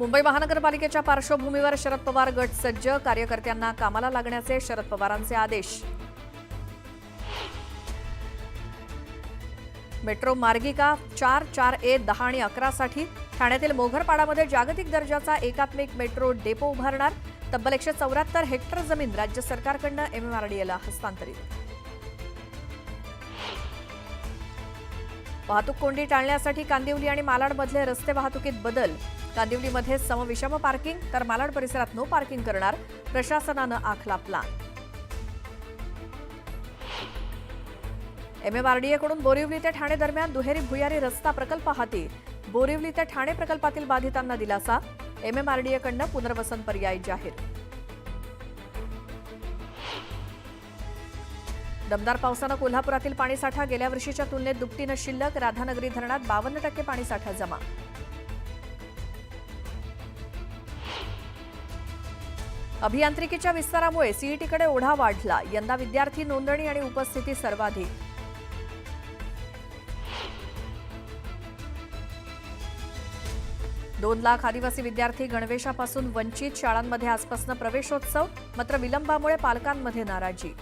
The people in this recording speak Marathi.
मुंबई महानगरपालिकेच्या पार्श्वभूमीवर शरद पवार गट सज्ज, कार्यकर्त्यांना कामाला लागण्याचे शरद पवारांचे आदेश। मेट्रो मार्गिका 4, 4A, 10 आणि 11 साठी ठाण्यातील मोघरपाडामध्ये जागतिक दर्जाचा एकात्मिक मेट्रो डेपो उभारणार। तब्बल 174 हेक्टर जमीन राज्य सरकारकडून MMRDAला हस्तांतरित। वाहतूक कोंडी टाळण्यासाठी कांदिवली आणि मालाडमधले रस्ते वाहतुकीत बदल। कांदिवलीमध्ये समविषम पार्किंग तर मालाड परिसरात नो पार्किंग करणार, प्रशासनानं आखला प्लान। MMRDAकडून बोरिवली ते ठाणे दरम्यान दुहेरी भुयारी रस्ता प्रकल्प हाती। बोरिवली ते ठाणे प्रकल्पातील बाधितांना दिलासा, MMRDAकडून पुनर्वसन पर्याय जाहीर। दमदार पावसानं कोल्हापुरातील पाणीसाठा गेल्या वर्षीच्या तुलनेत दुपटीनं शिल्लक। राधानगरी धरणात 52% पाणीसाठा जमा। अभियांत्रिकीच्या विस्तारामुळे सीईटीकडे ओढा वाढला। यंदा विद्यार्थी नोंदणी आणि उपस्थिती सर्वाधिक। दोन लाख आदिवासी विद्यार्थी गणवेशापासून वंचित। शाळांमध्ये आजपासून प्रवेशोत्सव, मात्र विलंबामुळे पालकांमध्ये नाराजी।